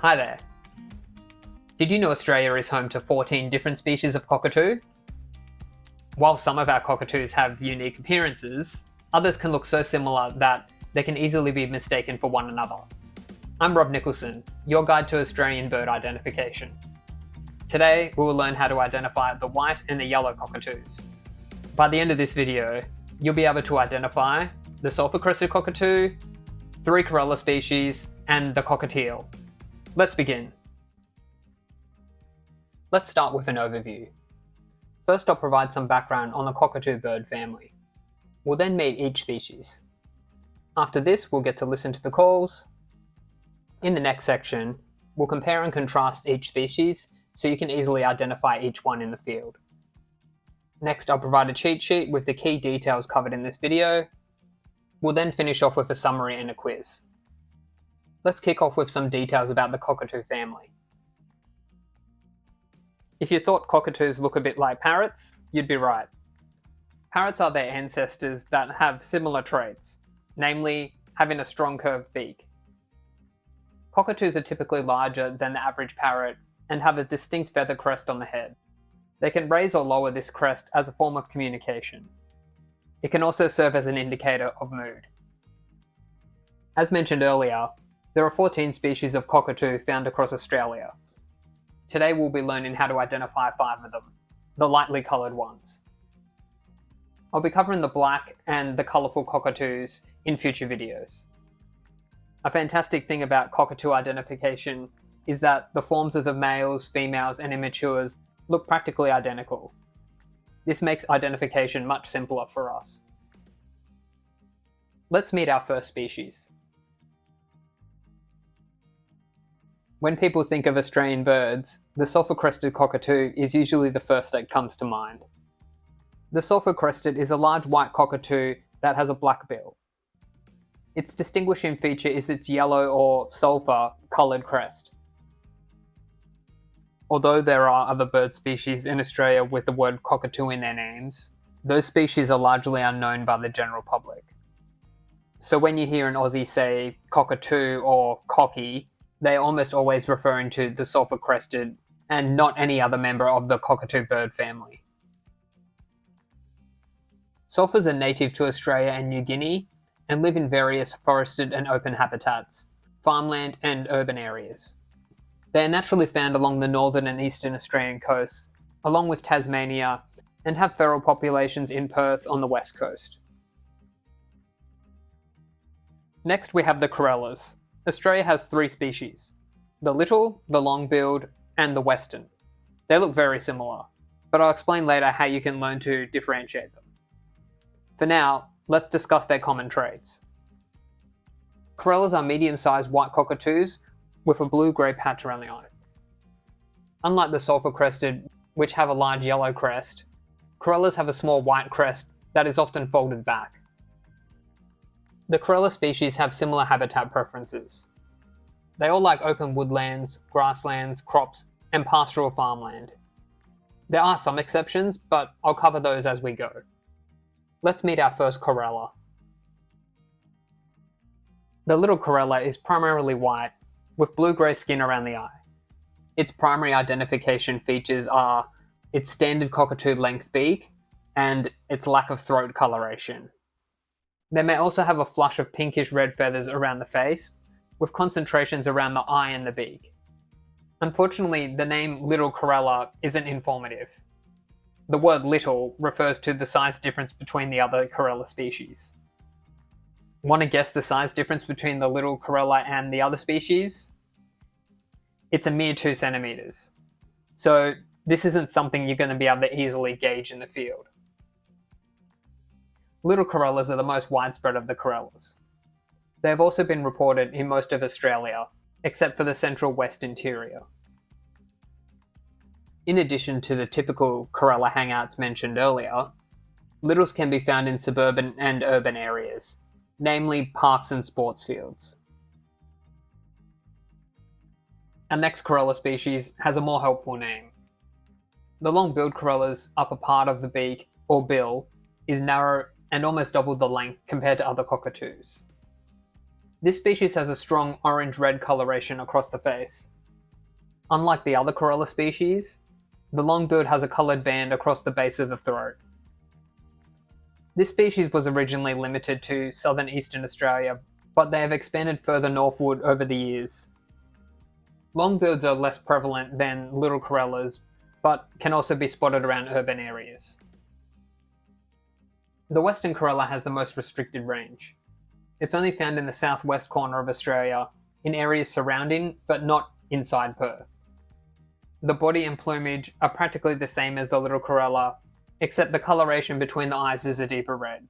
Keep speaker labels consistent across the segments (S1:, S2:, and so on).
S1: Hi there. Did you know Australia is home to 14 different species of cockatoo? While some of our cockatoos have unique appearances, others can look so similar that they can easily be mistaken for one another. I'm Rob Nicholson, your guide to Australian bird identification. Today, we will learn how to identify the white and the yellow cockatoos. By the end of this video, you'll be able to identify the sulphur-crested cockatoo, 3 Corella species, and the cockatiel. Let's begin. Let's start with an overview. First, I'll provide some background on the cockatoo bird family. We'll then meet each species. After this, we'll get to listen to the calls. In the next section, we'll compare and contrast each species so you can easily identify each one in the field. Next, I'll provide a cheat sheet with the key details covered in this video. We'll then finish off with a summary and a quiz. Let's kick off with some details about the cockatoo family. If you thought cockatoos look a bit like parrots, you'd be right. Parrots are their ancestors that have similar traits, namely having a strong curved beak. Cockatoos are typically larger than the average parrot and have a distinct feather crest on the head. They can raise or lower this crest as a form of communication. It can also serve as an indicator of mood. As mentioned earlier, there are 14 species of cockatoo found across Australia. Today we'll be learning how to identify 5 of them, the lightly coloured ones. I'll be covering the black and the colourful cockatoos in future videos. A fantastic thing about cockatoo identification is that the forms of the males, females and immatures look practically identical. This makes identification much simpler for us. Let's meet our first species. When people think of Australian birds, the sulphur-crested cockatoo is usually the first that comes to mind. The sulphur-crested is a large white cockatoo that has a black bill. Its distinguishing feature is its yellow or sulphur coloured crest. Although there are other bird species in Australia with the word cockatoo in their names, those species are largely unknown by the general public. So when you hear an Aussie say cockatoo or cocky, they're almost always referring to the sulphur-crested and not any other member of the cockatoo bird family. Sulphurs are native to Australia and New Guinea and live in various forested and open habitats, farmland and urban areas. They are naturally found along the northern and eastern Australian coasts, along with Tasmania, and have feral populations in Perth on the west coast. Next we have the Corellas. Australia has 3 species, the little, the long-billed, and the western. They look very similar, but I'll explain later how you can learn to differentiate them. For now, let's discuss their common traits. Corellas are medium-sized white cockatoos with a blue-grey patch around the eye. Unlike the sulphur-crested, which have a large yellow crest, Corellas have a small white crest that is often folded back. The Corella species have similar habitat preferences. They all like open woodlands, grasslands, crops, and pastoral farmland. There are some exceptions, but I'll cover those as we go. Let's meet our first Corella. The little Corella is primarily white, with blue-grey skin around the eye. Its primary identification features are its standard cockatoo length beak and its lack of throat coloration. They may also have a flush of pinkish red feathers around the face, with concentrations around the eye and the beak. Unfortunately, the name Little Corella isn't informative. The word little refers to the size difference between the other Corella species. Want to guess the size difference between the Little Corella and the other species? It's a mere 2 centimeters. So this isn't something you're going to be able to easily gauge in the field. Little Corellas are the most widespread of the Corellas. They have also been reported in most of Australia, except for the central west interior. In addition to the typical Corella hangouts mentioned earlier, littles can be found in suburban and urban areas, namely parks and sports fields. Our next Corella species has a more helpful name. The long-billed Corella's upper part of the beak, or bill, is narrow and almost double the length compared to other cockatoos. This species has a strong orange-red coloration across the face, Unlike the other corella species, the longbill has a coloured band across the base of the throat. This species was originally limited to southern eastern Australia, but they have expanded further northward over the years. Longbills are less prevalent than little corellas, but can also be spotted around urban areas. The western corella has the most restricted range. It's only found in the southwest corner of Australia, in areas surrounding, but not inside Perth. The body and plumage are practically the same as the little corella, except the coloration between the eyes is a deeper red.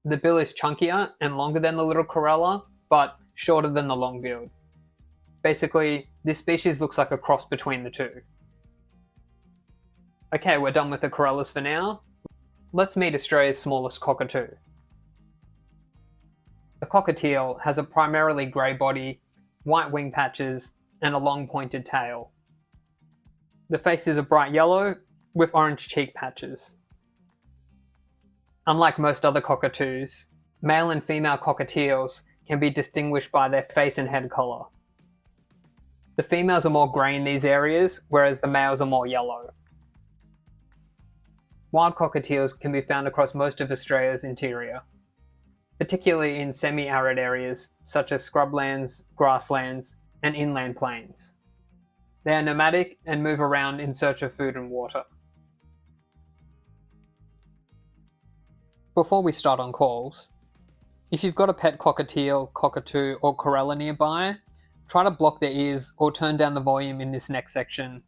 S1: The bill is chunkier and longer than the little corella, but shorter than the longbill. Basically, this species looks like a cross between the two. Okay, we're done with the corellas for now. Let's meet Australia's smallest cockatoo. The cockatiel has a primarily grey body, white wing patches, and a long pointed tail. The face is a bright yellow, with orange cheek patches. Unlike most other cockatoos, male and female cockatiels can be distinguished by their face and head colour. The females are more grey in these areas, whereas the males are more yellow. Wild cockatiels can be found across most of Australia's interior, particularly in semi-arid areas such as scrublands, grasslands, and inland plains. They are nomadic and move around in search of food and water. Before we start on calls, if you've got a pet cockatiel, cockatoo, or corella nearby, try to block their ears or turn down the volume in this next section.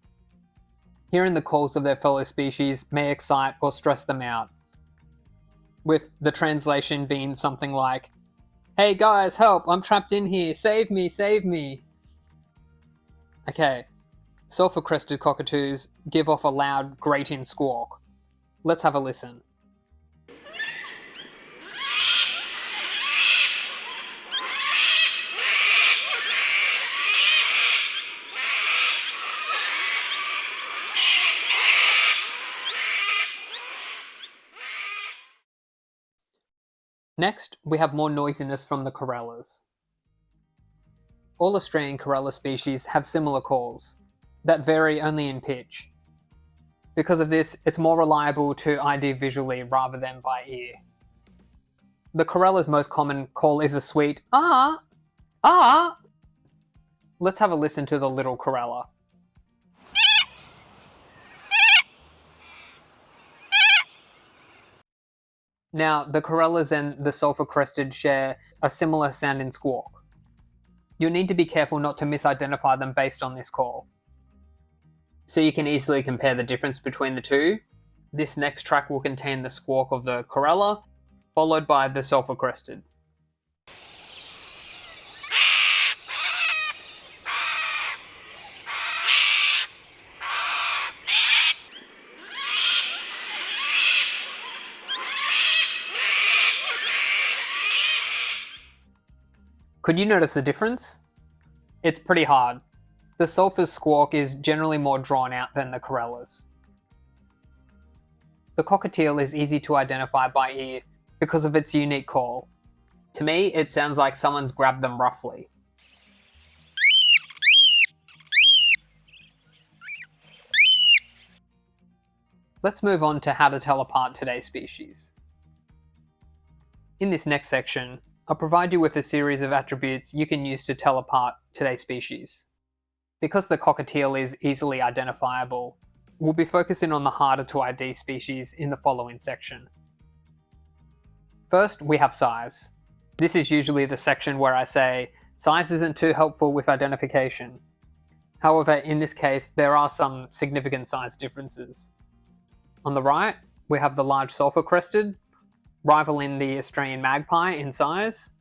S1: Hearing the calls of their fellow species may excite or stress them out, with the translation being something like, "Hey guys, help, I'm trapped in here, save me, save me." Okay, sulphur-crested cockatoos give off a loud, grating squawk. Let's have a listen. Next, we have more noisiness from the corellas. All Australian corella species have similar calls, that vary only in pitch. Because of this, it's more reliable to ID visually rather than by ear. The corella's most common call is a sweet "ah, ah." Let's have a listen to the little corella. Now, the corellas and the sulphur-crested share a similar sounding squawk. You'll need to be careful not to misidentify them based on this call. So you can easily compare the difference between the two. This next track will contain the squawk of the corella, followed by the sulphur-crested. Could you notice the difference? It's pretty hard. The sulphur squawk is generally more drawn out than the corella's. The cockatiel is easy to identify by ear because of its unique call. To me, it sounds like someone's grabbed them roughly. Let's move on to how to tell apart today's species. In this next section, I'll provide you with a series of attributes you can use to tell apart today's species. Because the cockatiel is easily identifiable, we'll be focusing on the harder to ID species in the following section. First, we have size. This is usually the section where I say, size isn't too helpful with identification. However, in this case, there are some significant size differences. On the right, we have the large sulphur-crested, rivaling the Australian magpie in size.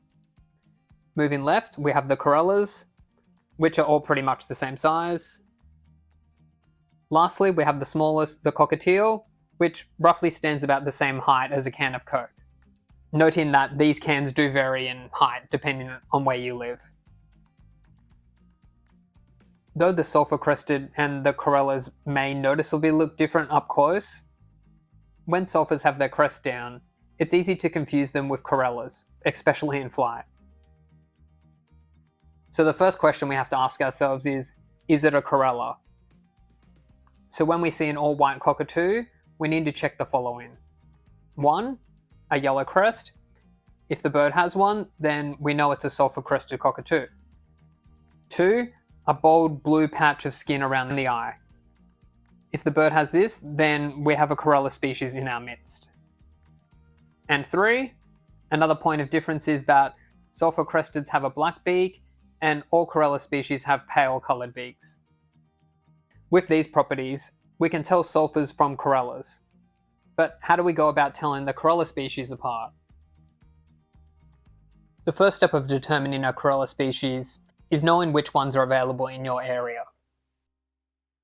S1: Moving left, we have the corellas, which are all pretty much the same size. Lastly, we have the smallest, the cockatiel, which roughly stands about the same height as a can of Coke. Noting that these cans do vary in height depending on where you live. Though the sulphur-crested and the corellas may noticeably look different up close, when sulphurs have their crest down, it's easy to confuse them with corellas, especially in flight. So the first question we have to ask ourselves is is it a corella? So when we see an all-white cockatoo, we need to check the following. 1. A yellow crest. If the bird has one, then we know it's a sulphur-crested cockatoo. 2. A bold blue patch of skin around the eye. If the bird has this, then we have a corella species in our midst. And 3. Another point of difference is that sulphur-cresteds have a black beak, and all corella species have pale-coloured beaks. With these properties, we can tell sulphurs from corellas. But how do we go about telling the corella species apart? The first step of determining a corella species is knowing which ones are available in your area.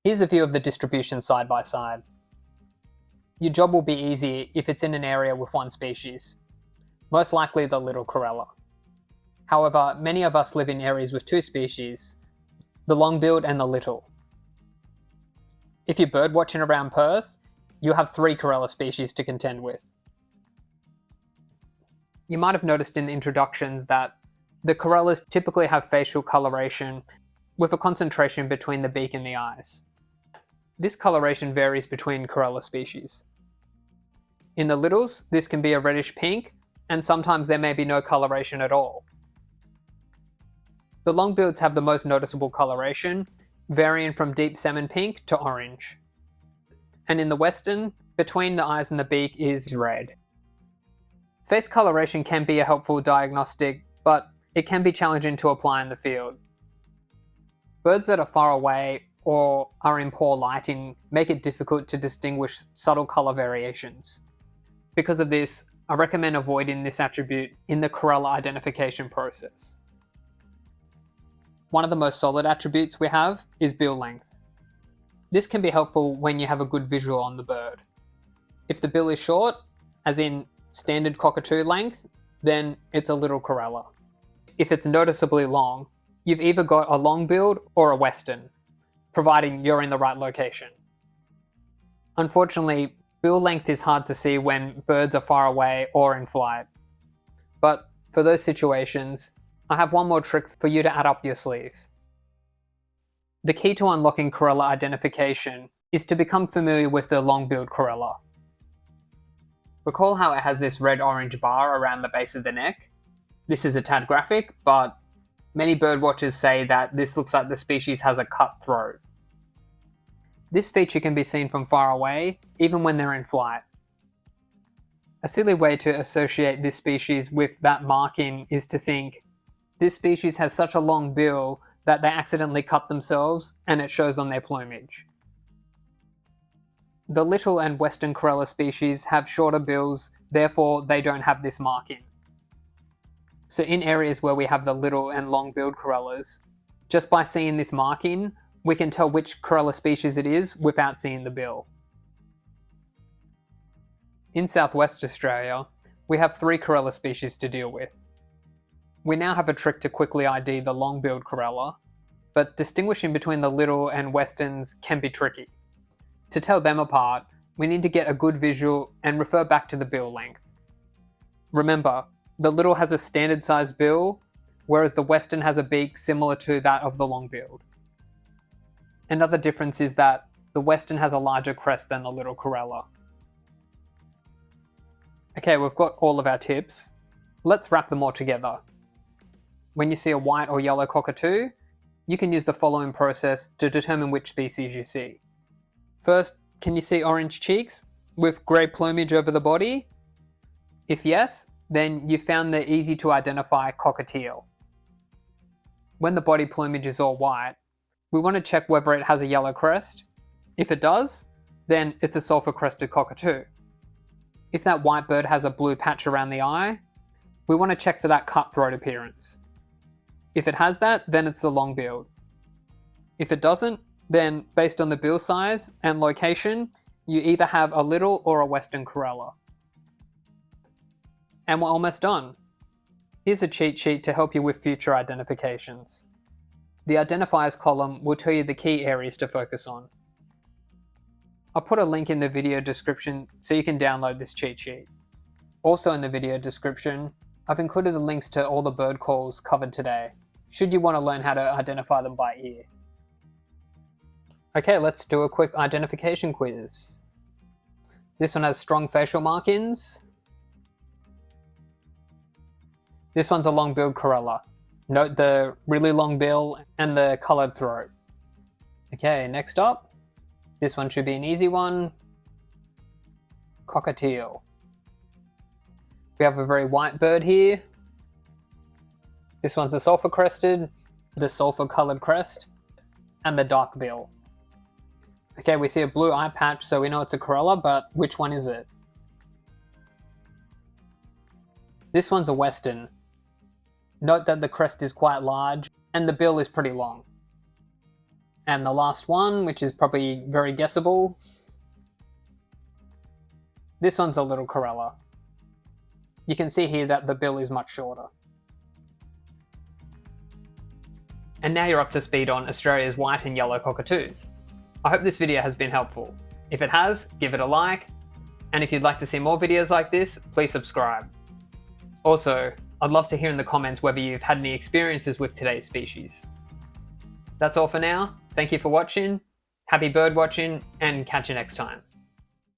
S1: Here's a view of the distribution side by side. Your job will be easy if it's in an area with one species, most likely the little corella. However, many of us live in areas with two species, the long-billed and the little. If you're birdwatching around Perth, you have 3 corella species to contend with. You might have noticed in the introductions that the corellas typically have facial coloration with a concentration between the beak and the eyes. This coloration varies between corella species. In the littles, this can be a reddish pink, and sometimes there may be no coloration at all. The longbills have the most noticeable coloration, varying from deep salmon pink to orange. And in the western, between the eyes and the beak is red. Face coloration can be a helpful diagnostic, but it can be challenging to apply in the field. Birds that are far away or are in poor lighting make it difficult to distinguish subtle colour variations. Because of this, I recommend avoiding this attribute in the corella identification process. One of the most solid attributes we have is bill length. This can be helpful when you have a good visual on the bird. If the bill is short, as in standard cockatoo length, then it's a little corella. If it's noticeably long, you've either got a long-billed or a western, providing you're in the right location. Unfortunately, bill length is hard to see when birds are far away or in flight. But for those situations, I have one more trick for you to add up your sleeve. The key to unlocking corella identification is to become familiar with the long-billed corella. Recall how it has this red-orange bar around the base of the neck? This is a tad graphic, but many birdwatchers say that this looks like the species has a cut throat. This feature can be seen from far away, even when they're in flight. A silly way to associate this species with that marking is to think, this species has such a long bill that they accidentally cut themselves and it shows on their plumage. The little and western corella species have shorter bills, therefore they don't have this marking. So in areas where we have the little and long-billed corellas, just by seeing this marking, we can tell which corella species it is without seeing the bill. In Southwest Australia, we have 3 corella species to deal with. We now have a trick to quickly ID the long-billed corella, but distinguishing between the little and westerns can be tricky. To tell them apart, we need to get a good visual and refer back to the bill length. Remember, the little has a standard sized bill, whereas the western has a beak similar to that of the long-billed. Another difference is that the western has a larger crest than the little corella. Okay, we've got all of our tips. Let's wrap them all together. When you see a white or yellow cockatoo, you can use the following process to determine which species you see. First, can you see orange cheeks with grey plumage over the body? If yes, then you found the easy to identify cockatiel. When the body plumage is all white, we want to check whether it has a yellow crest. If it does, then it's a sulphur-crested cockatoo. If that white bird has a blue patch around the eye, we want to check for that cutthroat appearance. If it has that, then it's the long-billed. If it doesn't, then based on the bill size and location, you either have a little or a western corella. And we're almost done. Here's a cheat sheet to help you with future identifications. The identifiers column will tell you the key areas to focus on. I'll put a link in the video description so you can download this cheat sheet. Also in the video description, I've included the links to all the bird calls covered today, should you want to learn how to identify them by ear. Okay, let's do a quick identification quiz. This one has strong facial markings. This one's a long-billed corella. Note the really long bill and the coloured throat. Okay, next up. This one should be an easy one. Cockatiel. We have a very white bird here. This one's a sulfur crested, the sulfur coloured crest, and the dark bill. Okay, we see a blue eye patch, so we know it's a corella, but which one is it? This one's a western. Note that the crest is quite large, and the bill is pretty long. And the last one, which is probably very guessable. This one's a little corella. You can see here that the bill is much shorter. And now you're up to speed on Australia's white and yellow cockatoos. I hope this video has been helpful. If it has, give it a like. And if you'd like to see more videos like this, please subscribe. Also, I'd love to hear in the comments whether you've had any experiences with today's species. That's all for now. Thank you for watching, happy bird watching, and catch you next time.